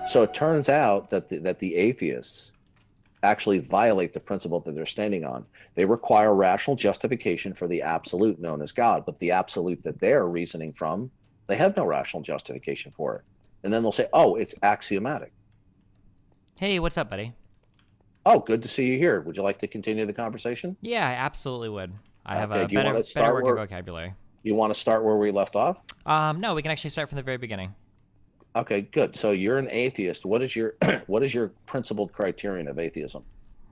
So it turns out that the atheists actually violate the principle that they're standing on. They require rational justification for the absolute known as God, but the absolute that they're reasoning from, they have no rational justification for it. And then they'll say, oh, it's axiomatic. Hey, what's up, buddy? Oh, good to see you here. Would you like to continue the conversation? Yeah, I absolutely would. I have Okay, a do you want to better start working where vocabulary. you want to start where we left off? No, we can actually start from the very beginning. Okay, good. So you're an atheist. What is your what is your principled criterion of atheism?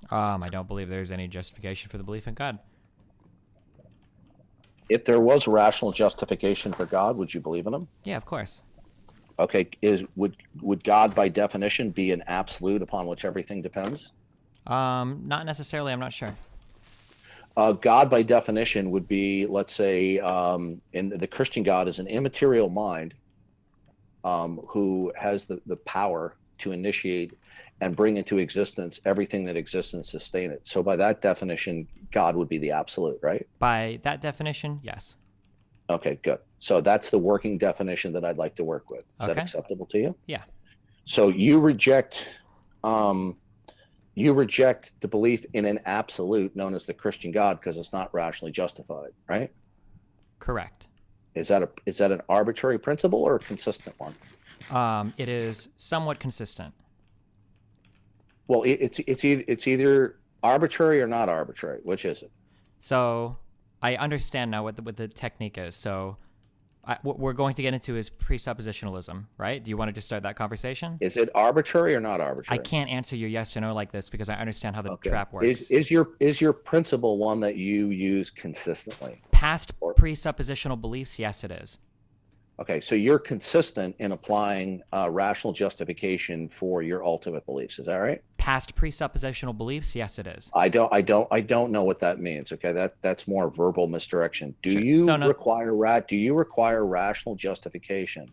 I don't believe there's any justification for the belief in God. If there was rational justification for God, would you believe in him? Yeah, of course. Okay, would God by definition be an absolute upon which everything depends? Not necessarily. I'm not sure. God by definition would be, let's say, in the Christian God is an immaterial mind who has the power to initiate and bring into existence everything that exists and sustain it. So by that definition, God would be the absolute, right? By that definition, yes. Okay, good. So that's the working definition that I'd like to work with. Is that Okay. acceptable to you? Yeah. So you reject the belief in an absolute known as the Christian God because it's not rationally justified, right? Correct. Is that an arbitrary principle or a consistent one? It is somewhat consistent. Well, it's either arbitrary or not arbitrary. Which is it? So I understand now what the technique is. So what we're going to get into is presuppositionalism, right? Do you want to just start that conversation? Is it arbitrary or not I arbitrary? can't answer your yes or no like this because I understand how the Okay. trap works. Is your principle one that you use consistently? Past presuppositional beliefs, yes, it is. Okay, so you're consistent in applying rational justification for your ultimate beliefs. Is that right? Past presuppositional beliefs, yes, it is. I don't know what that means. Okay, that's more verbal misdirection. Do Sure. you So no- require rational justification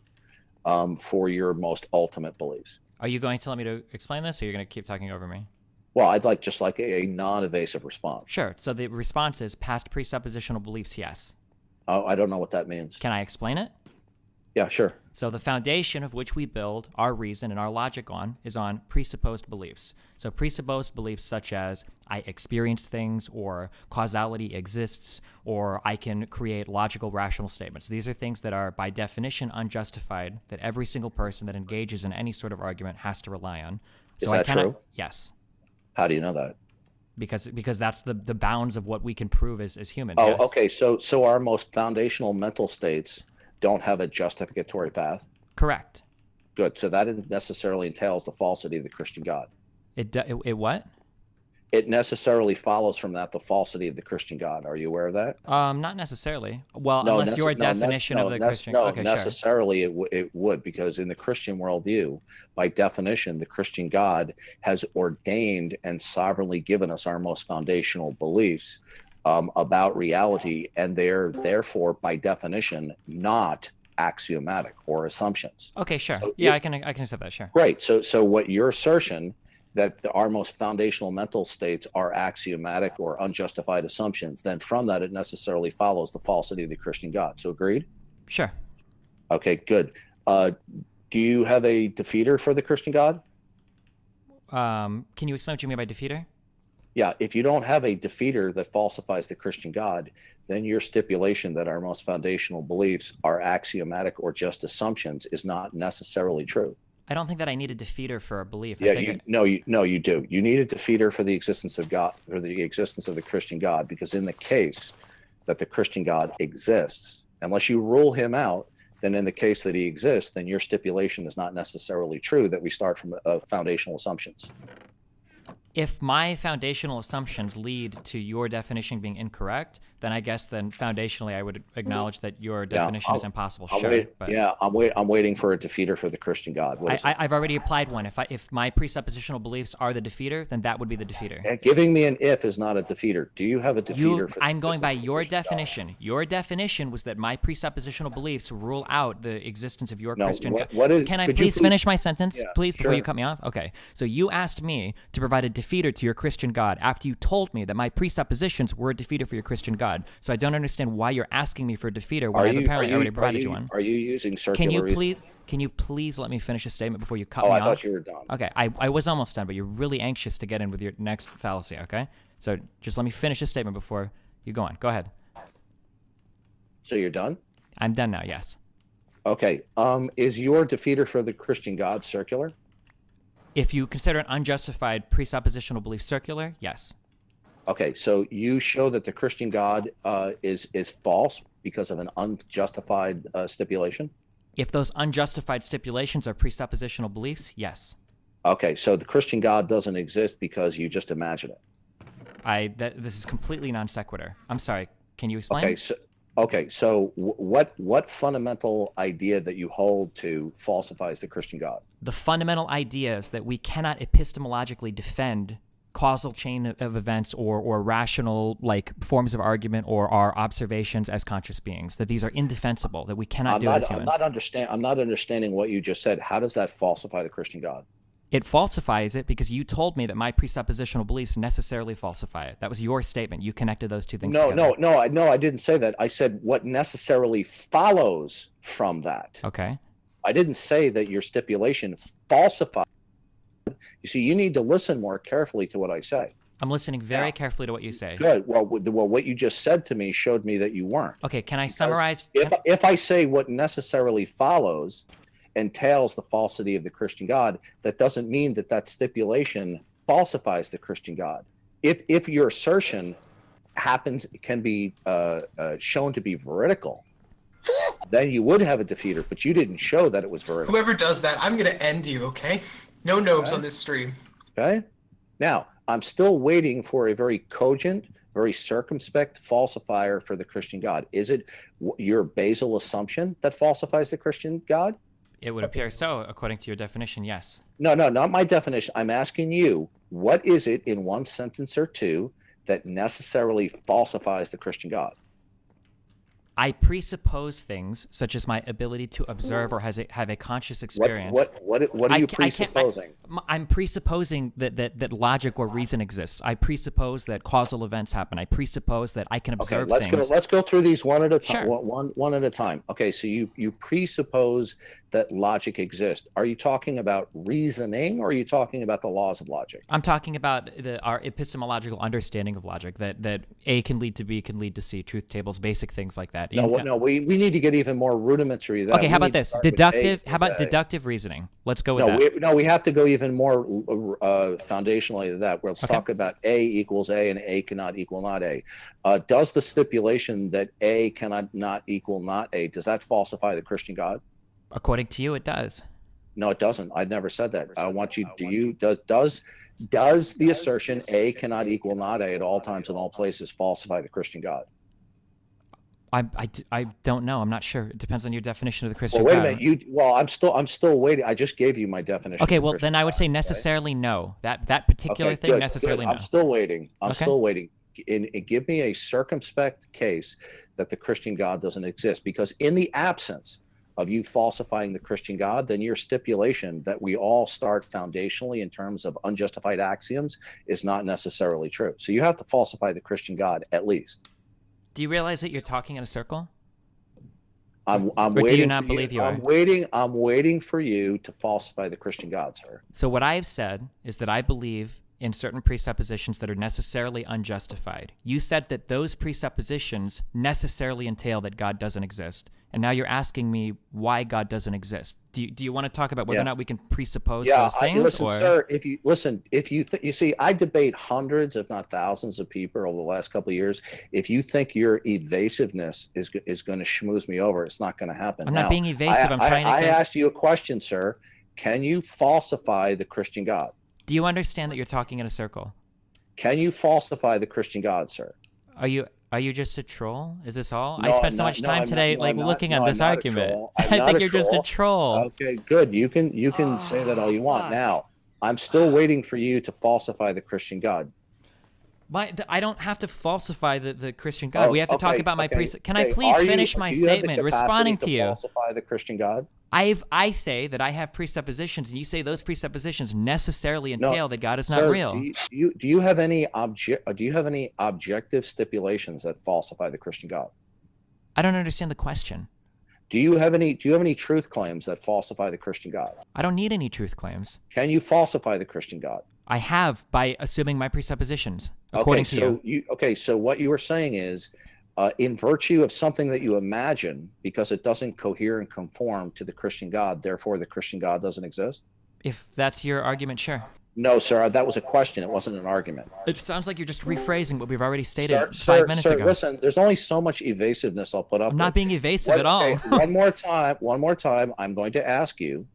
for your most ultimate beliefs? Are you going to let me to explain this, or you're going to keep talking over me? Well, I'd like just like a non-evasive response. Sure. So the response is past presuppositional beliefs, yes. Oh, I don't know what that means. Can I explain it? Yeah, sure. So the foundation of which we build our reason and our logic on is on presupposed beliefs. So presupposed beliefs such as I experience things, or causality exists, or I can create logical, rational statements. These are things that are by definition unjustified, that every single person that engages in any sort of argument has to rely on. Is that true? Yes. How do you know that? Because that's the bounds of what we can prove as humans. Oh, yes. okay. So our most foundational mental states don't have a justificatory path. Correct. Good. So that necessarily entails the falsity of the Christian God. It what? It necessarily follows from that the falsity of the Christian God. Are you aware of that? Not necessarily. Well, unless your definition of the Christian. Okay, sure. Necessarily it would, because in the Christian worldview, by definition, the Christian God has ordained and sovereignly given us our most foundational beliefs about reality, and they're therefore, by definition, not axiomatic or assumptions. Okay, sure. So I can accept that. Sure. Great. So what your assertion that our most foundational mental states are axiomatic or unjustified assumptions, then from that it necessarily follows the falsity of the Christian God. So agreed? Sure. Okay, good. Do you have a defeater for the Christian God? Can you explain what you mean by defeater? Yeah, if you don't have a defeater that falsifies the Christian God, then your stipulation that our most foundational beliefs are axiomatic or just assumptions is not necessarily true. I don't think that I need a defeater for a belief. Yeah, you do. You need a defeater for the existence of God, for the existence of the Christian God, because in the case that the Christian God exists, unless you rule him out, then in the case that he exists, then your stipulation is not necessarily true, that we start from foundational assumptions. If my foundational assumptions lead to your definition being incorrect, then I guess foundationally I would acknowledge that your definition is impossible. I'm waiting for a defeater for the Christian God. I've already applied one. If my presuppositional beliefs are the defeater, then that would be the defeater. And giving me an if is not a defeater. Do you have a defeater? I'm going by your definition. Your definition was that my presuppositional beliefs rule out the existence of your Christian God. Can I please finish my sentence, please, before you cut me off? Okay. So you asked me to provide a defeater defeater to your Christian God after you told me that my presuppositions were a defeater for your Christian God. So I don't understand why you're asking me for a defeater when I've apparently already provided you one. Are you using circular reasoning? Can you please let me finish a statement before you cut me Oh, off? I thought you were done. Okay, I was almost done, but you're really anxious to get in with your next fallacy, okay? So just let me finish a statement before you go on. Go ahead. So you're done? I'm done now, yes. Okay. Is your defeater for the Christian God circular? If you consider an unjustified presuppositional belief circular, yes. Okay, so you show that the Christian God is false because of an unjustified stipulation? If those unjustified stipulations are presuppositional beliefs, yes. Okay, so the Christian God doesn't exist because you just imagine it. This is completely non sequitur. I'm sorry. Can you explain? Okay, so what fundamental idea that you hold to falsifies the Christian God? The fundamental idea is that we cannot epistemologically defend causal chain of events or rational forms of argument or our observations as conscious beings, that these are indefensible, that we cannot do it as humans. I'm not understanding what you just said. How does that falsify the Christian God? It falsifies it because you told me that my presuppositional beliefs necessarily falsify it. That was your statement. You connected those two things together. No, I didn't say that. I said what necessarily follows from that. Okay. I didn't say that your stipulation falsifies. You see, you need to listen more carefully to what I say. I'm listening very carefully to what you say. Good. Well, what you just said to me showed me that you weren't. Okay, can I summarize? If I say what necessarily follows entails the falsity of the Christian God, that doesn't mean that stipulation falsifies the Christian God. If your assertion can be shown to be veridical, then you would have a defeater, but you didn't show that it was veridical. Whoever does that, I'm going to end you, okay? No gnomes on this stream. Okay? Now, I'm still waiting for a very cogent, very circumspect falsifier for the Christian God. Is it your basal assumption that falsifies the Christian God? It would appear so, according to your definition, yes. No, not my definition. I'm asking you, what is it in one sentence or two that necessarily falsifies the Christian God? I presuppose things such as my ability to observe or have a conscious experience. What are you presupposing? I'm presupposing that logic or reason exists. I presuppose that causal events happen. I presuppose that I can observe things. Let's go through these one at a time. Sure. One at a time. Okay, so you presuppose that logic exists. Are you talking about reasoning, or are you talking about the laws of logic? I'm talking about our epistemological understanding of logic, that A can lead to B can lead to C, truth tables, basic things like that. No, we need to get even more rudimentary than that. Okay, how about this? Deductive. How about deductive reasoning? Let's go with that. We have to go even more foundationally than that. Let's talk about A equals A and A cannot equal not A. Does the stipulation that A cannot not equal not A, does that falsify the Christian God? According to you, it does. No, it doesn't. I never said that. I want you. Does the assertion A cannot equal not A at all times in all places falsify the Christian God? I don't know. I'm not sure. It depends on your definition of the Christian God. God. Wait a minute. I'm still waiting. I just gave you my definition. Okay, well then I would say necessarily no. That particular thing necessarily no. I'm still waiting. Still waiting. And give me a circumspect case that the Christian God doesn't exist, because in the absence of you falsifying the Christian God, then your stipulation that we all start foundationally in terms of unjustified axioms is not necessarily true. So you have to falsify the Christian God at least. Do you realize that you're talking in a circle? I'm or waiting. Do you not believe you are? I'm waiting for you to falsify the Christian God, sir. So what I have said is that I believe in certain presuppositions that are necessarily unjustified. You said that those presuppositions necessarily entail that God doesn't exist. And now you're asking me why God doesn't exist. Do you want to talk about whether or not we can presuppose those things? Listen, sir. You see, I debate hundreds, if not thousands, of people over the last couple of years. If you think your evasiveness is going to schmooze me over, it's not going to happen. I'm not being evasive. I asked you a question, sir. Can you falsify the Christian God? Do you understand that you're talking in a circle? Can you falsify the Christian God, sir? Are you just a troll? Is this all? No, I spent so much time today looking at this argument. I think you're just a troll. Okay, good. You can say that all you want. Now, I'm still waiting for you to falsify the Christian God. I don't have to falsify the Christian God. We have to talk about my precept. Can I okay. please Are you- finish my do you have the statement? capacity Responding to to you. falsify the Christian God? I say that I have presuppositions, and you say those presuppositions necessarily entail that God is not Sir, real. Do you have any objective stipulations that falsify the Christian God? I don't understand the question. Do you have any truth claims that falsify the Christian God? I don't need any truth claims. Can you falsify the Christian God? I have by assuming my presuppositions, according to you. So what you were saying is, in virtue of something that you imagine, because it doesn't cohere and conform to the Christian God, therefore the Christian God doesn't exist? If that's your argument, sure. No, sir, that was a question. It wasn't an argument. It sounds like you're just rephrasing what we've already stated Sir, 5 minutes ago. Listen, there's only so much evasiveness I'll put up I'm with. not being evasive at all. Okay, one more time, I'm going to ask you,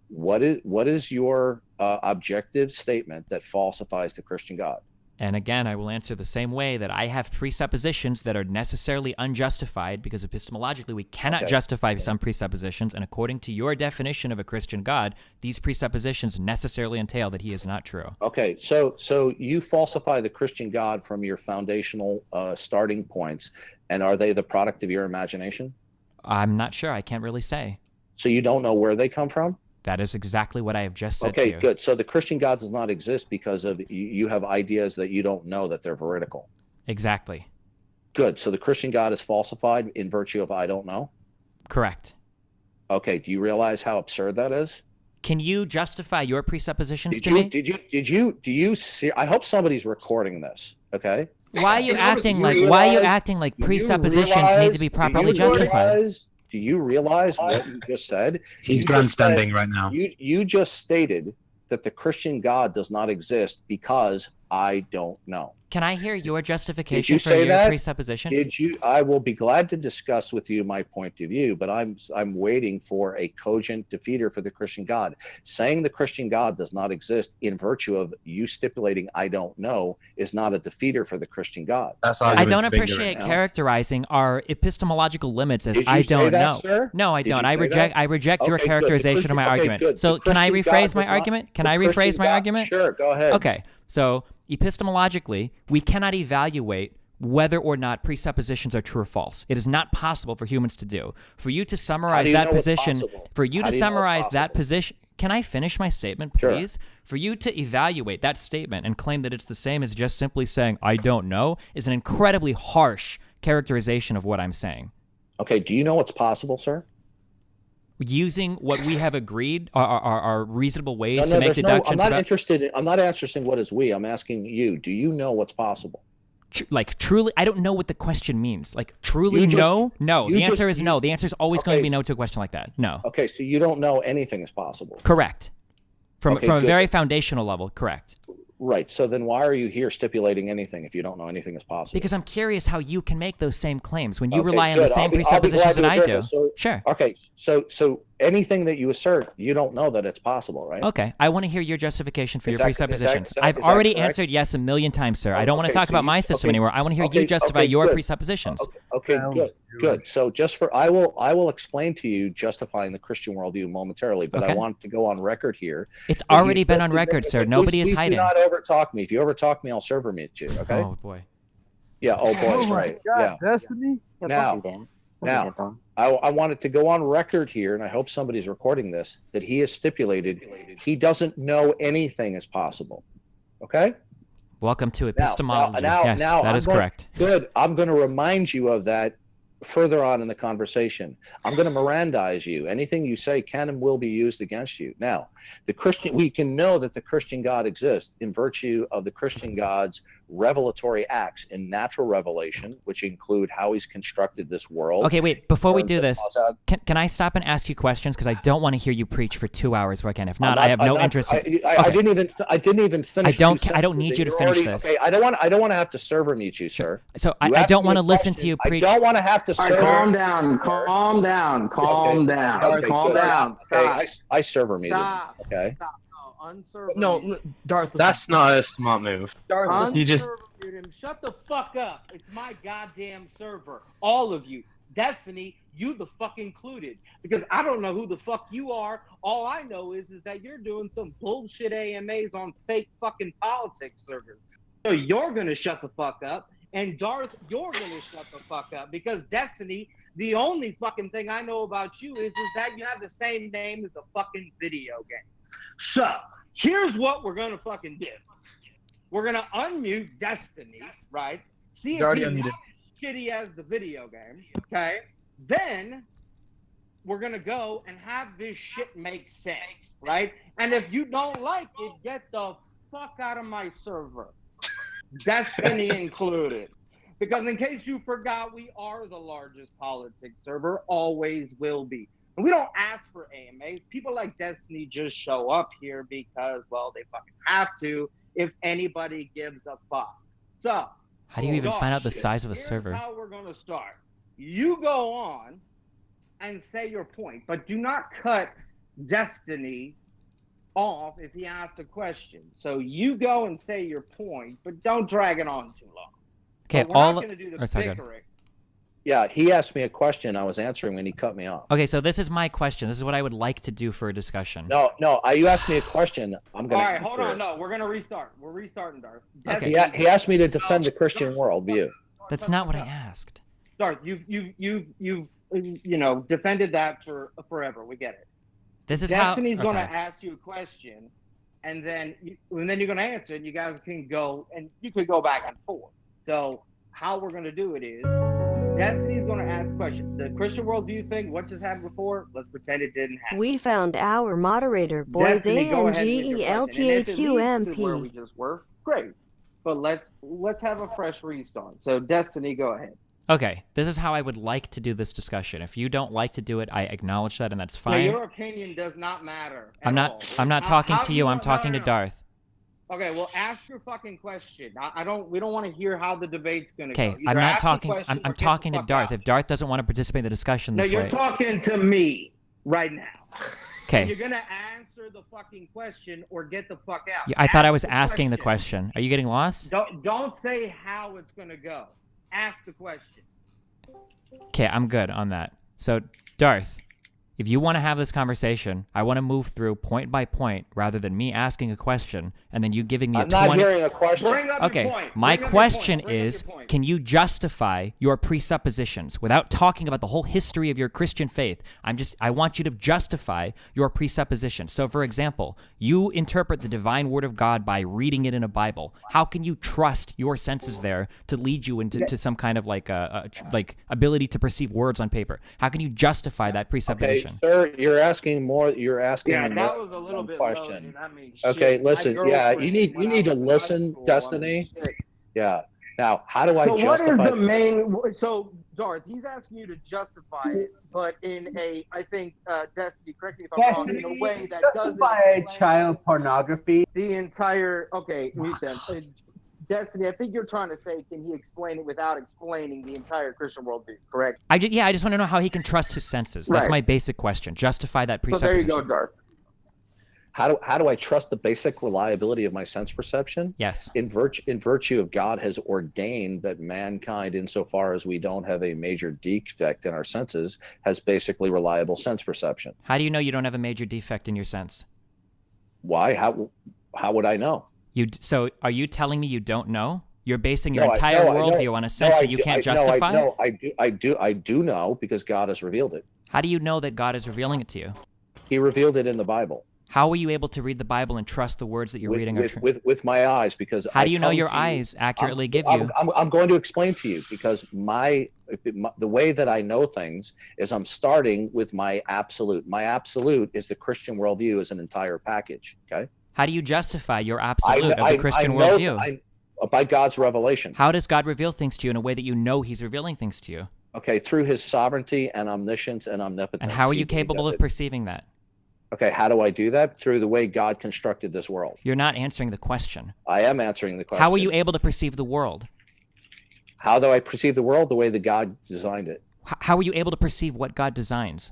what is your objective statement that falsifies the Christian God? And again, I will answer the same way, that I have presuppositions that are necessarily unjustified, because epistemologically we cannot justify some presuppositions, and according to your definition of a Christian God, these presuppositions necessarily entail that he is not true. Okay, so you falsify the Christian God from your foundational starting points, and are they the product of your imagination? I'm not sure. I can't really say. So you don't know where they come from? That is exactly what I have just said to you. Okay, good. So the Christian God does not exist because of you have ideas that you don't know that they're veridical. Exactly. Good. So the Christian God is falsified in virtue of I don't know? Correct. Okay, do you realize how absurd that is? Can you justify your presuppositions to me? Do you see? I hope somebody's recording this, okay? Why are you acting like presuppositions need to be properly justified? Do you realize what you just said? He's grandstanding right now. You just stated that the Christian God does not exist because I don't know. Can I hear your justification you for say your that? presupposition? Did you? I will be glad to discuss with you my point of view, but I'm waiting for a cogent defeater for the Christian God. Saying the Christian God does not exist in virtue of you stipulating I don't know is not a defeater for the Christian God. I don't appreciate characterizing our epistemological limits as I don't know. Sir? No, I don't. I reject your Okay, good. characterization of my argument. Good. So The can I Christian rephrase God my does argument? Can the I Christian rephrase my God- argument? Sure, go ahead. Okay. So epistemologically, we cannot evaluate whether or not presuppositions are true or false. It is not possible for humans to do. For you to summarize that position, can I finish my statement, please? Sure. For you to evaluate that statement and claim that it's the same as just simply saying, I don't know, is an incredibly harsh characterization of what I'm saying. Okay, do you know what's possible, sir? Using what we have agreed are reasonable ways to make deductions. I'm not interested in what is we. I'm asking you. Do you know what's possible? Like truly, I don't know what the question means. Like truly, no. The answer is no. The answer is always going to be no to a question like that. No. Okay, so you don't know anything is possible. Correct. From a very foundational level, correct. Right. So then why are you here stipulating anything if you don't know anything is possible? Because I'm curious how you can make those same claims when you rely on the same presuppositions that I do. Sure. Okay. So anything that you assert, you don't know that it's possible, right? Okay. I want to hear your justification for your presuppositions. I've already answered yes a million times, sir. I don't want to talk about my system anymore. I want to hear you justify your presuppositions. Okay, good. So I will explain to you justifying the Christian worldview momentarily, but I want to go on record here. It's already been on record, sir. Nobody is hiding. Do not overtalk me. If you overtalk me, I'll server meet you, okay? Oh, boy. Yeah, oh boy, right. Yeah. Destiny? Now, I wanted to go on record here, and I hope somebody's recording this, that he has stipulated he doesn't know anything is possible. Okay? Welcome to epistemology. Yes, that is correct. Good. I'm going to remind you of that further on in the conversation. I'm going to Mirandize you. Anything you say can and will be used against you. Now, we can know that the Christian God exists in virtue of the Christian God's revelatory acts in natural revelation, which include how he's constructed this world. Okay, wait. Before we do this, can I stop and ask you questions? Because I don't want to hear you preach for 2 hours where I can. If not, I have no interest. I didn't even finish. I don't need you to finish this. Okay, I don't want to have to server mute you, sir. So I don't want to listen to you preach. I don't want to have to server. Calm down. Calm down. Okay, I server muted. Okay. Stop. Unserver. No, Darth. That's not a smart move. Darth, You just him. Shut the fuck up. It's my goddamn server. All of you. Destiny, you the fuck included. Because I don't know who the fuck you are. All I know is that you're doing some bullshit AMAs on fake fucking politics servers. you're gonna shut the fuck up, and Darth, you're gonna shut the fuck up, because Destiny, the only fucking thing I know about you is that you have the same name as a fucking video game. So here's what we're gonna fucking do. We're gonna unmute Destiny, right? See if already he's unmuted. not as shitty as the video game. Okay. Then we're gonna go and have this shit make sense, right? And if you don't like it, get the fuck out of my server. Destiny included. Because in case you forgot, we are the largest politics server, always will be. And we don't ask for AMAs. People like Destiny just show up here because, well, they fucking have to if anybody gives a fuck. So, How do you even find out the size of a server? Here's how we're gonna start. You go on and say your point, but do not cut Destiny off if he asks a question. So you go and say your point, but don't drag it on too long. Okay, But we're not going to do the bickering. Yeah, he asked me a question. I was answering when he cut me off. Okay, so this is my question. This is what I would like to do for a discussion. No, you asked me a question. I'm going to. All right, hold on. No, we're going to restart. We're restarting, Darth. Okay. He asked me to defend the Christian worldview. That's not what I asked. Darth, you've defended that for forever. We get it. This is Destiny's how. going to ask you a question, and then you're going to answer it. And you guys can go, and you could go back and forth. So how we're going to do it is, Destiny's going to ask questions. The Christian worldview thing, what just happened before, let's pretend it didn't happen. We found our moderator, boys. Destiny, go ahead with your question. And if it leads to where ANGELTHUMP. we just were, great. But let's have a fresh restart. So Destiny, go ahead. Okay, this is how I would like to do this discussion. If you don't like to do it, I acknowledge that, and that's Now, fine. your opinion does not matter. I'm not talking to you. I'm talking to Darth. Okay, well, ask your fucking question. We don't want to hear how the debate's gonna go. Okay, Either I'm not ask the talking. question I'm or get the talking to fuck Darth. out. If Darth doesn't want to participate in the discussion No, this you're way, talking to me right now. okay. You're gonna answer the fucking question or get the fuck out. Yeah, I thought I Ask was asking the question. Are you getting lost? Don't say how it's gonna go. Ask the question. Okay, I'm good on that. So, Darth, if you want to have this conversation, I want to move through point by point rather than me asking a question and then you giving me I'm a not 20. hearing a question. Bring up your Okay, point. my Bring up your question point. Bring up is, your point. can you justify your presuppositions without talking about the whole history of your Christian faith? I want you to justify your presuppositions. So, for example, you interpret the divine word of God by reading it in a Bible. How can you trust your senses there to lead you into some kind of like ability to perceive words on paper? How can you justify that Okay, presupposition? sir, you're asking more. You're asking. Yeah, more that was a little than bit question. loaded. I mean, Okay, shit. listen. My Yeah, girlfriend, you need when I to was in high listen, school, Destiny. shit. Yeah. Now, how do I So what is justify? the main? So Darth, he's asking you to justify it, but in a, I think, Destiny, correct me if I'm wrong, in a way that doesn't justify explain child pornography. the entire. Okay, mute them. Destiny, I think you're trying to say, can he explain it without explaining the entire Christian worldview? Correct. I just want to know how he can trust his senses. That's Right. my basic question. Justify that So there presupposition. you go, Darth. How do I trust the basic reliability of my sense perception? Yes. In virtue of God has ordained that mankind, insofar as we don't have a major defect in our senses, has basically reliable sense perception. How do you know you don't have a major defect in your sense? Why? How would I know? So are you telling me you don't know? You're basing your No, entire no, worldview on a sense that you can't justify? No, I do know because God has revealed it. How do you know that God is revealing it to you? He revealed it in the Bible. How are you able to read the Bible and trust the words that you're reading are true? With my eyes, because How I do you know come your to you- eyes accurately give I'm, you? I'm going to explain to you because the way that I know things is I'm starting with my absolute. My absolute is the Christian worldview as an entire package. Okay. How do you justify your absolute of the Christian worldview? By God's revelation. How does God reveal things to you in a way that you know He's revealing things to you? Okay, through His sovereignty and omniscience and omnipotence. And how are He you capable does of it. perceiving that? Okay, how do I do that? Through the way God constructed this world. You're not answering the question. I am answering the question. How are you able to perceive the world? How do I perceive the world? The way that God designed it. How are you able to perceive what God designs?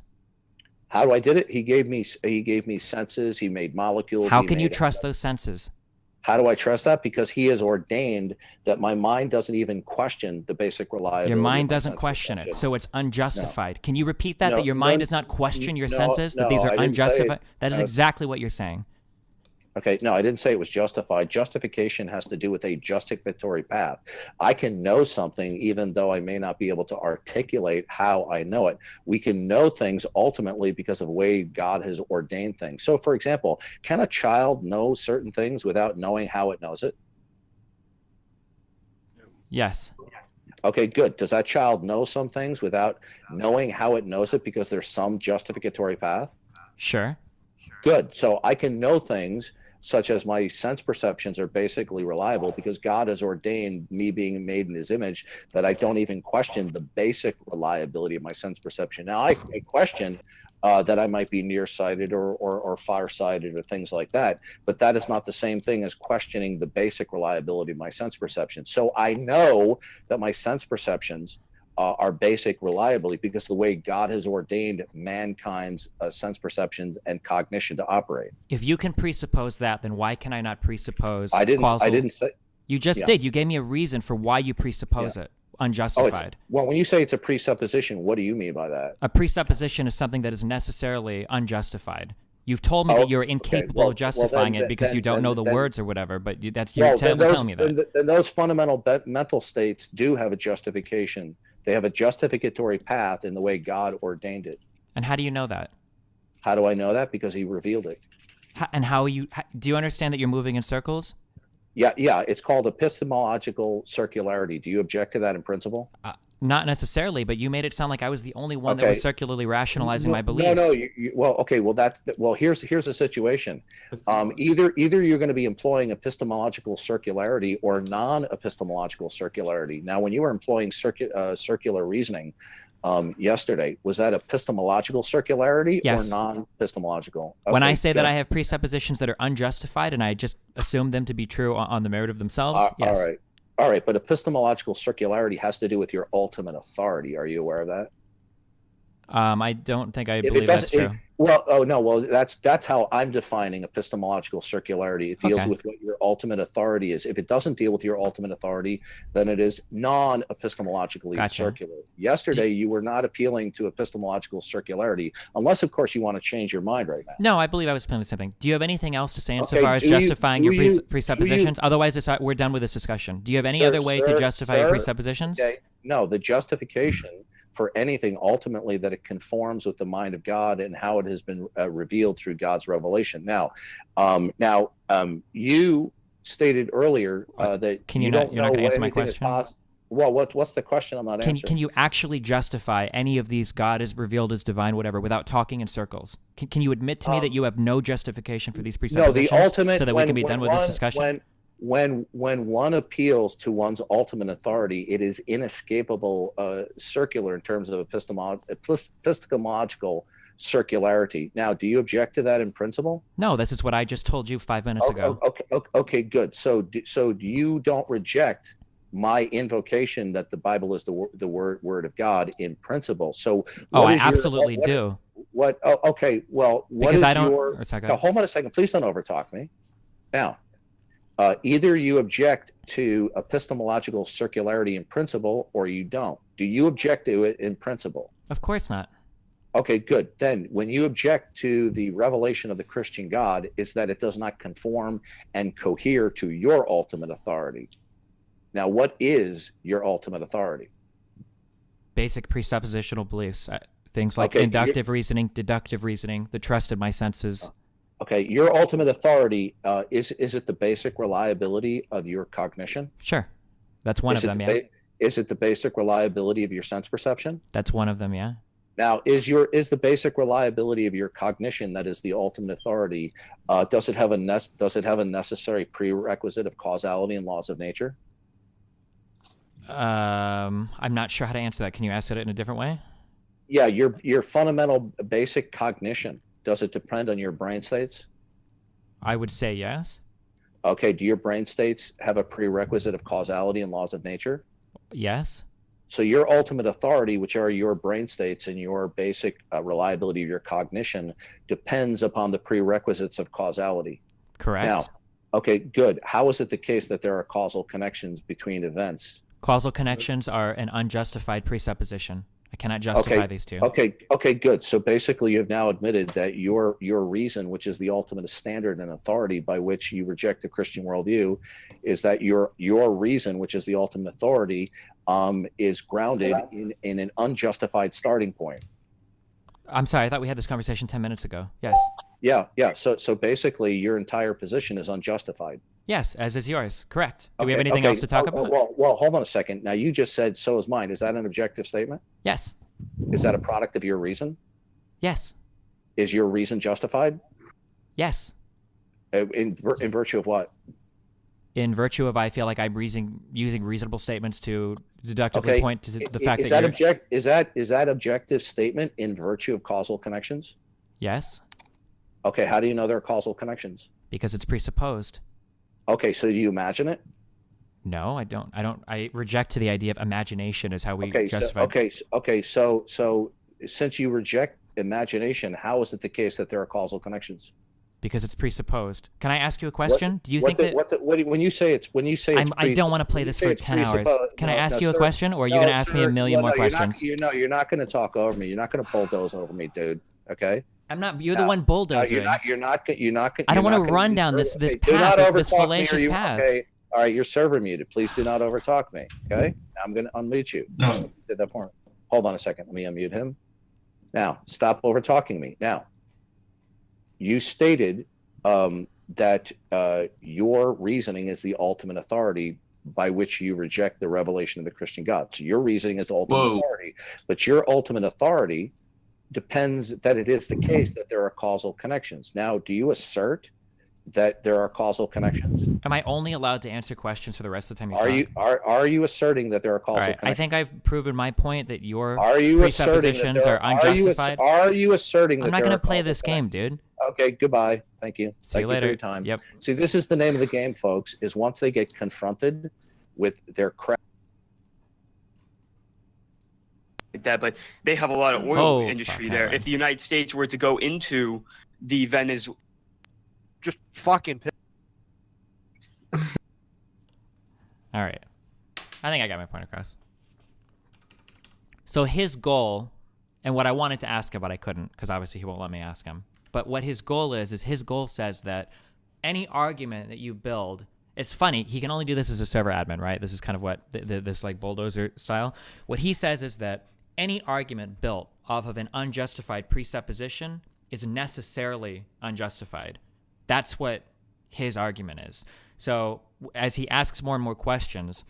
How do I did it? He gave me senses. He made molecules. How he can you made- trust those senses? How do I trust that? Because He has ordained that my mind doesn't even question the basic reliability. Your mind of my doesn't sense question it, perception. so it's unjustified. Can you repeat that? No, that your mind no, does not question your no, senses? That no, these are I didn't say it. unjustified? That is No. exactly what you're saying. Okay, no, I didn't say it was justified. Justification has to do with a justificatory path. I can know something even though I may not be able to articulate how I know it. We can know things ultimately because of the way God has ordained things. So, for example, can a child know certain things without knowing how it knows it? Yes. Okay, good. Does that child know some things without knowing how it knows it because there's some justificatory path? Sure. Good. So I can know things such as my sense perceptions are basically reliable because God has ordained me being made in his image that I don't even question the basic reliability of my sense perception. Now, I question that I might be nearsighted or farsighted or things like that, but that is not the same thing as questioning the basic reliability of my sense perception. So I know that my sense perceptions are basic reliably because the way God has ordained mankind's sense perceptions and cognition to operate. If you can presuppose that, then why can I not presuppose I didn't say. You just Yeah. did. You gave me a reason for why you presuppose it. Unjustified. Well, when you say it's a presupposition, what do you mean by that? A presupposition is something that is necessarily unjustified. You've told me that you're incapable of justifying it because you don't know the words or whatever, but you're telling me that. Then those fundamental mental states do have a justification. They have a justificatory path in the way God ordained it. And how do you know that? How do I know that? Because he revealed it. Do you understand that you're moving in circles? Yeah, it's called epistemological circularity. Do you object to that in principle? Not necessarily, but you made it sound like I was the only one that was circularly rationalizing my beliefs. No. Here's the situation. Either you're going to be employing epistemological circularity or non-epistemological circularity. Now, when you were employing circular reasoning yesterday, was that epistemological circularity or non-epistemological? When I say that I have presuppositions that are unjustified and I just assume them to be true on the merit of themselves, yes. All right, but epistemological circularity has to do with your ultimate authority. Are you aware of that? I don't think I believe that's true. That's how I'm defining epistemological circularity. It deals with what your ultimate authority is. If it doesn't deal with your ultimate authority, then it is non-epistemologically circular. Yesterday, you were not appealing to epistemological circularity, unless, of course, you want to change your mind right now. No, I believe I was appealing to something. Do you have anything else to say insofar as justifying your presuppositions? Otherwise, we're done with this discussion. Do you have any other way to justify your presuppositions? Okay. No, the justification for anything ultimately that it conforms with the mind of God and how it has been revealed through God's revelation. Now, you stated earlier that you're not going to answer my question. Well, what's the question? I'm not answering. Can you actually justify any of these God is revealed as divine, whatever, without talking in circles? Can you admit to me that you have no justification for these presuppositions? No, the ultimate, so that we can be done with this discussion. When one appeals to one's ultimate authority, it is inescapable circular in terms of epistemological circularity. Now, do you object to that in principle? No, this is what I just told you 5 minutes ago. Okay, good. So you don't reject my invocation that the Bible is the word of God in principle. So I absolutely do. What? Oh, okay. Well, what because is I don't. your? Sorry, now, hold on a second. Please don't overtalk me. Now. Either you object to epistemological circularity in principle or you don't. Do you object to it in principle? Of course not. Okay, good. Then when you object to the revelation of the Christian God, is that it does not conform and cohere to your ultimate authority. Now, what is your ultimate authority? Basic presuppositional beliefs. Things like inductive reasoning, deductive reasoning, the trust of my senses. Okay, your ultimate authority, is it the basic reliability of your cognition? Sure. That's one of them, yeah. Is it the basic reliability of your sense perception? That's one of them, yeah. Now, is the basic reliability of your cognition that is the ultimate authority, does it have a necessary prerequisite of causality and laws of nature? I'm not sure how to answer that. Can you ask it in a different way? Yeah, your fundamental basic cognition. Does it depend on your brain states? I would say yes. Okay, do your brain states have a prerequisite of causality and laws of nature? Yes. So your ultimate authority, which are your brain states and your basic reliability of your cognition, depends upon the prerequisites of causality. Correct. Now, okay, good. How is it the case that there are causal connections between events? Causal connections are an unjustified presupposition. I cannot justify these two. Okay, good. So basically, you've now admitted that your reason, which is the ultimate standard and authority by which you reject the Christian worldview, is that your reason, which is the ultimate authority, is grounded in an unjustified starting point. I'm sorry, I thought we had this conversation 10 minutes ago. Yes. Yeah. So basically, your entire position is unjustified. Yes, as is yours. Correct. Do we have anything else to talk about? Well, hold on a second. Now, you just said, so is mine. Is that an objective statement? Yes. Is that a product of your reason? Yes. Is your reason justified? Yes. In virtue of what? In virtue of, I feel like I'm using reasonable statements to deductively point to the fact is that objective statement in virtue of causal connections? Yes. Okay, how do you know there are causal connections? Because it's presupposed. Okay, so do you imagine it? No, I don't. I reject the idea of imagination as how we justify. So since you reject imagination, how is it the case that there are causal connections? Because it's presupposed. Can I ask you a question? Do you think when you say I don't want to play this for 10 hours. Can I ask you a question, or are you going to ask me a million more questions? You're not going to talk over me. You're not going to bulldoze over me, dude. Okay. I'm not. You're the one bulldozing. You're not. I don't want to run down this path, this fallacious path. Okay. All right. Your server muted. Please do not overtalk me. Okay. Now I'm going to unmute you. No. Did that for me. Hold on a second. Let me unmute him. Now stop overtalking me. Now, you stated that your reasoning is the ultimate authority by which you reject the revelation of the Christian God. So your reasoning is the ultimate authority, but your ultimate authority depends that it is the case that there are causal connections. Now, do you assert that there are causal connections? Am I only allowed to answer questions for the rest of the time you talk? Are you asserting that there are causal connections? I think I've proven my point that your presuppositions are unjustified. Are you asserting that I'm not going to play this game, dude. Okay, goodbye. Thank you. See you later. For your time. Yep. See, this is the name of the game, folks, is once they get confronted with their crap. That, but they have a lot of oil industry there. If the United States were to go into the Venezuela, just fucking. All right, I think I got my point across. So his goal, and what I wanted to ask him, but I couldn't because obviously he won't let me ask him. But what his goal is his goal says that any argument that you build. It's funny, he can only do this as a server admin, right? This is kind of what this like bulldozer style. What he says is that any argument built off of an unjustified presupposition is necessarily unjustified. That's what his argument is. So as he asks more and more questions,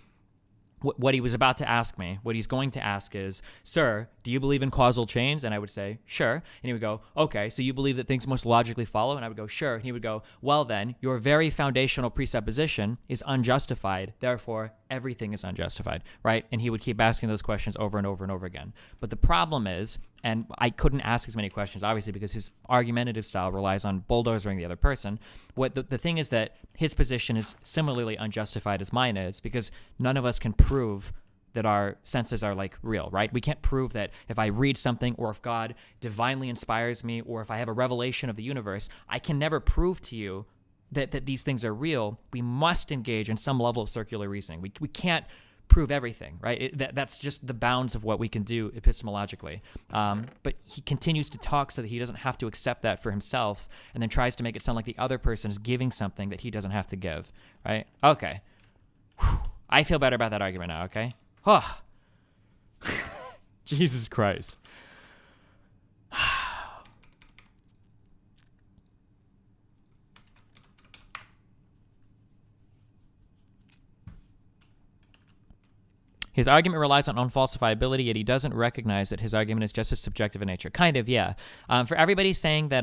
what he was about to ask me, what he's going to ask is, sir, do you believe in causal chains? And I would say, sure. And he would go, okay, so you believe that things must logically follow? And I would go, sure. And he would go, well then, your very foundational presupposition is unjustified. Therefore, everything is unjustified, right? And he would keep asking those questions over and over and over again. But the problem is, and I couldn't ask as many questions, obviously, because his argumentative style relies on bulldozering the other person. What the thing is that his position is similarly unjustified as mine is, because none of us can prove that our senses are like real, right? We can't prove that if I read something or if God divinely inspires me or if I have a revelation of the universe, I can never prove to you that these things are real. We must engage in some level of circular reasoning. We can't prove everything, right? That's just the bounds of what we can do epistemologically. But he continues to talk so that he doesn't have to accept that for himself and then tries to make it sound like the other person is giving something that he doesn't have to give, right? Okay. Whew. I feel better about that argument now, okay? Oh. Jesus Christ. His argument relies on unfalsifiability, yet he doesn't recognize that his argument is just as subjective in nature. Kind of, yeah. For everybody saying that,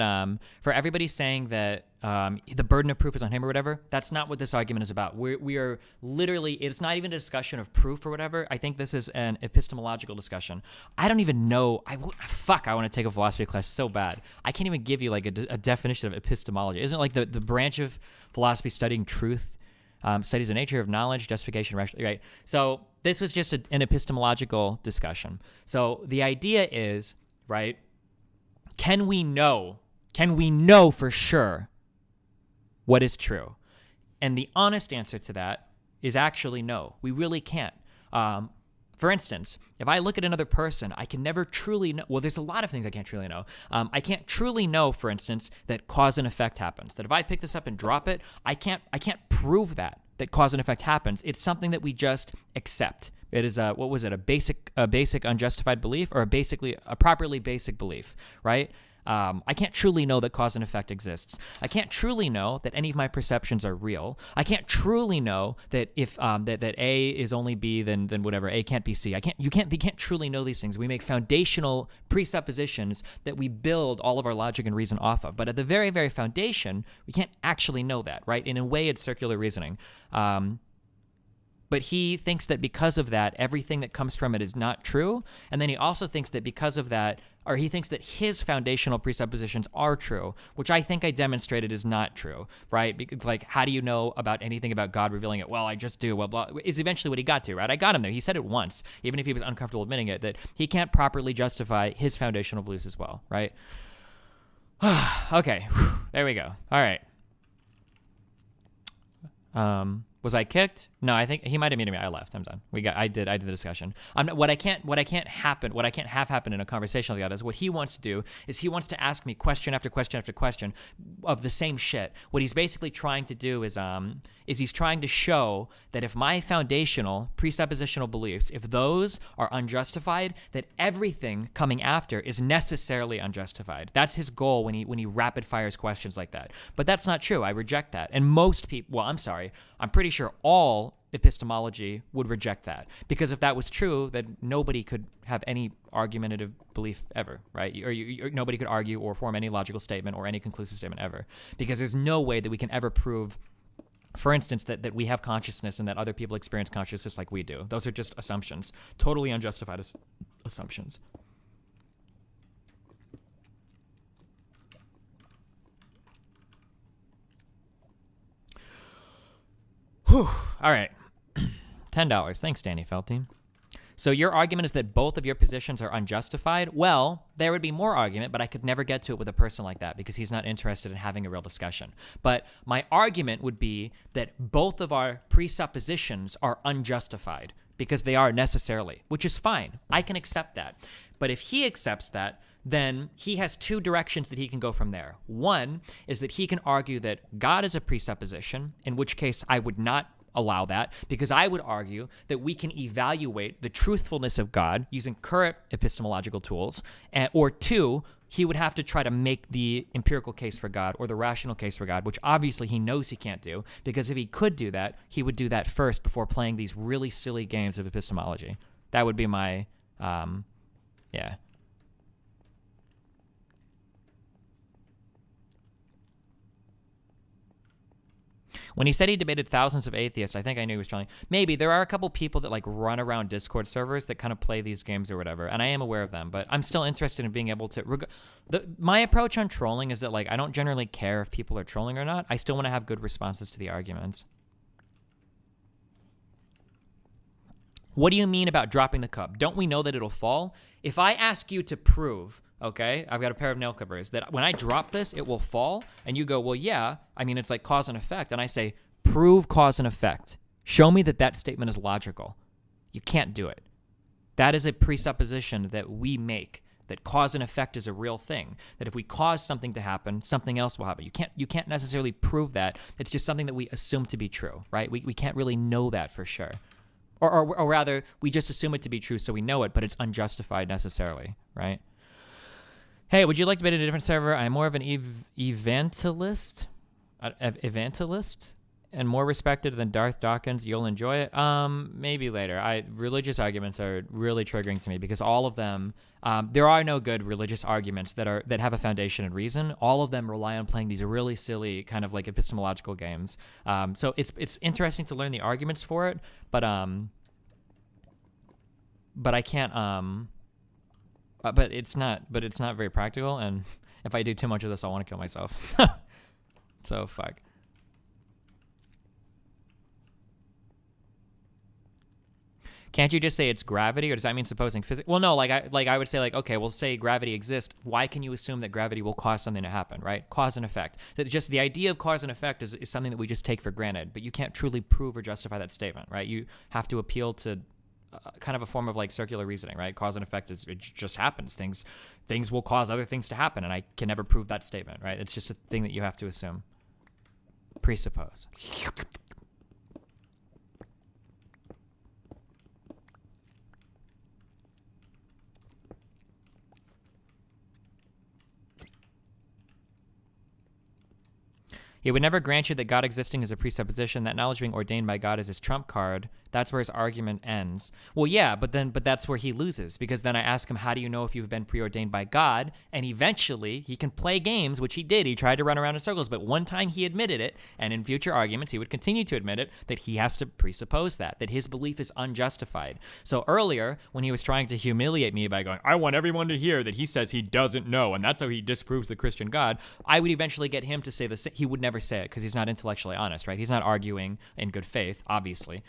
the burden of proof is on him or whatever, that's not what this argument is about. We are literally, it's not even a discussion of proof or whatever. I think this is an epistemological discussion. I don't even know. I want to take a philosophy class so bad. I can't even give you like a definition of epistemology. Isn't it like the branch of philosophy studying truth? Studies the nature of knowledge, justification, right? So this was just an epistemological discussion. So the idea is, right, can we know for sure what is true? And the honest answer to that is actually no. We really can't. For instance, if I look at another person, I can never truly know. Well, there's a lot of things I can't truly know. I can't truly know, for instance, that cause and effect happens. That if I pick this up and drop it, I can't prove that cause and effect happens. It's something that we just accept. It is a basic unjustified belief, or a properly basic belief, right? I can't truly know that cause and effect exists. I can't truly know that any of my perceptions are real. I can't truly know that if that A is only B, then whatever, A can't be C. You can't truly know these things. We make foundational presuppositions that we build all of our logic and reason off of. But at the very, very foundation, we can't actually know that, right? In a way, it's circular reasoning. But he thinks that because of that, everything that comes from it is not true. And then he also thinks that because of that, or he thinks that his foundational presuppositions are true, which I think I demonstrated is not true, right? Because, like, how do you know about anything about God revealing it? Well, I just do. Well, blah, is eventually what he got to, right? I got him there. He said it once, even if he was uncomfortable admitting it, that he can't properly justify his foundational beliefs as well, right? Okay, there we go. All right. Was I kicked? No, I think he might have muted me. I left. I'm done. I did the discussion. What I can't have happen in a conversation like that is what he wants to do is he wants to ask me question after question after question of the same shit. What he's basically trying to do is he's trying to show that if my foundational presuppositional beliefs, if those are unjustified, that everything coming after is necessarily unjustified. That's his goal when he rapid fires questions like that. But that's not true. I reject that. And most people, well, I'm pretty sure all epistemology would reject that, because if that was true, then nobody could have any argumentative belief ever, right? Or nobody could argue or form any logical statement or any conclusive statement ever, because there's no way that we can ever prove, for instance, that we have consciousness and that other people experience consciousness like we do. Those are just assumptions, totally unjustified assumptions. Whew. All right. $10. Thanks, Danny Felty. So your argument is that both of your positions are unjustified? Well, there would be more argument, but I could never get to it with a person like that because he's not interested in having a real discussion. But my argument would be that both of our presuppositions are unjustified because they are necessarily, which is fine. I can accept that. But if he accepts that, then he has two directions that he can go from there. One is that he can argue that God is a presupposition, in which case I would not allow that, because I would argue that we can evaluate the truthfulness of God using current epistemological tools. Or two, he would have to try to make the empirical case for God or the rational case for God, which obviously he knows he can't do, because if he could do that, he would do that first before playing these really silly games of epistemology. That would be my, yeah. When he said he debated thousands of atheists, I think I knew he was trolling. Maybe. There are a couple people that like run around Discord servers that kind of play these games or whatever, and I am aware of them, but I'm still interested in being able to... My approach on trolling is that like I don't generally care if people are trolling or not. I still want to have good responses to the arguments. What do you mean about dropping the cup? Don't we know that it'll fall? If I ask you to prove... Okay, I've got a pair of nail clippers that when I drop this, it will fall. And you go, well, yeah, I mean, it's like cause and effect. And I say, prove cause and effect. Show me that that statement is logical. You can't do it. That is a presupposition that we make, that cause and effect is a real thing. That if we cause something to happen, something else will happen. You can't necessarily prove that. It's just something that we assume to be true, right? We can't really know that for sure. Or rather, we just assume it to be true so we know it, but it's unjustified necessarily, right? Hey, would you like to be in a different server? I'm more of an evangelist, and more respected than Darth Dawkins. You'll enjoy it. Maybe later. Religious arguments are really triggering to me because all of them, there are no good religious arguments that have a foundation in reason. All of them rely on playing these really silly kind of like epistemological games. So it's interesting to learn the arguments for it, but I can't. But it's not very practical, and if I do too much of this, I'll want to kill myself. So fuck. Can't you just say it's gravity, or does that mean supposing physics? Well, no, I would say like, okay, well, say gravity exists. Why can you assume that gravity will cause something to happen, right? Cause and effect. That just the idea of cause and effect is something that we just take for granted, but you can't truly prove or justify that statement, right? You have to appeal to kind of a form of like circular reasoning, right? Cause and effect it just happens. Things will cause other things to happen, and I can never prove that statement, right? It's just a thing that you have to assume, presuppose. He would never grant you that God existing is a presupposition, that knowledge being ordained by God is his trump card. That's where his argument ends. Well, yeah, but that's where he loses, because then I ask him, how do you know if you've been preordained by God? And eventually he can play games, which he did. He tried to run around in circles, but one time he admitted it, and in future arguments he would continue to admit it, that he has to presuppose that his belief is unjustified. So earlier, when he was trying to humiliate me by going, I want everyone to hear that he says he doesn't know, and that's how he disproves the Christian God, I would eventually get him to say the same. He would never say it because he's not intellectually honest, right? He's not arguing in good faith, obviously.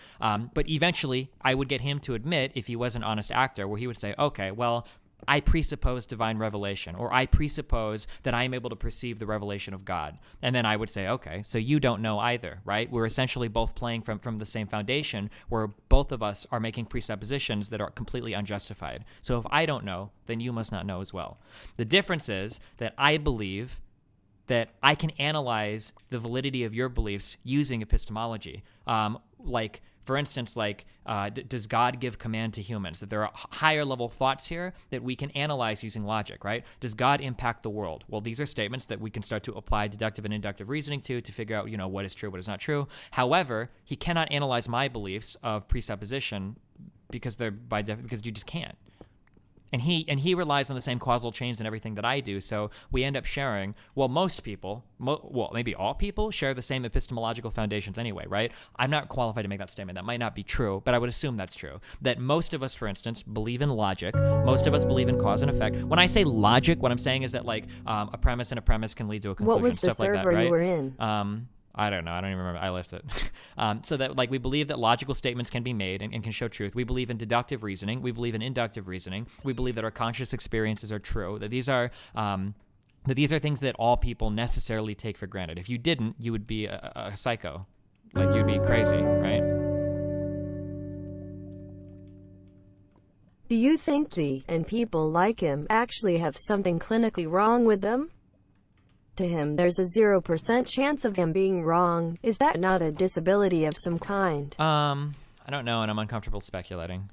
But eventually, I would get him to admit, if he was an honest actor, where he would say, okay, well, I presuppose divine revelation, or I presuppose that I am able to perceive the revelation of God. And then I would say, okay, so you don't know either, right? We're essentially both playing from the same foundation, where both of us are making presuppositions that are completely unjustified. So if I don't know, then you must not know as well. The difference is that I believe that I can analyze the validity of your beliefs using epistemology. For instance, does God give command to humans? That there are higher level thoughts here that we can analyze using logic, right? Does God impact the world? Well, these are statements that we can start to apply deductive and inductive reasoning to figure out, what is true, what is not true. However, he cannot analyze my beliefs of presupposition because because you just can't. And he relies on the same causal chains and everything that I do, so we end up sharing, well, most people, maybe all people, share the same epistemological foundations anyway, right? I'm not qualified to make that statement. That might not be true, but I would assume that's true. That most of us, for instance, believe in logic. Most of us believe in cause and effect. When I say logic, what I'm saying is that, a premise and a premise can lead to a conclusion, what was the stuff like that, server right? you were in? I don't know. I don't even remember. I left it. So that we believe that logical statements can be made and can show truth. We believe in deductive reasoning. We believe in inductive reasoning. We believe that our conscious experiences are true. That these are things that all people necessarily take for granted. If you didn't, you would be a psycho. You'd be crazy, right? Do you think he and people like him actually have something clinically wrong with them? To him, there's a 0% chance of him being wrong. Is that not a disability of some kind? I don't know, and I'm uncomfortable speculating.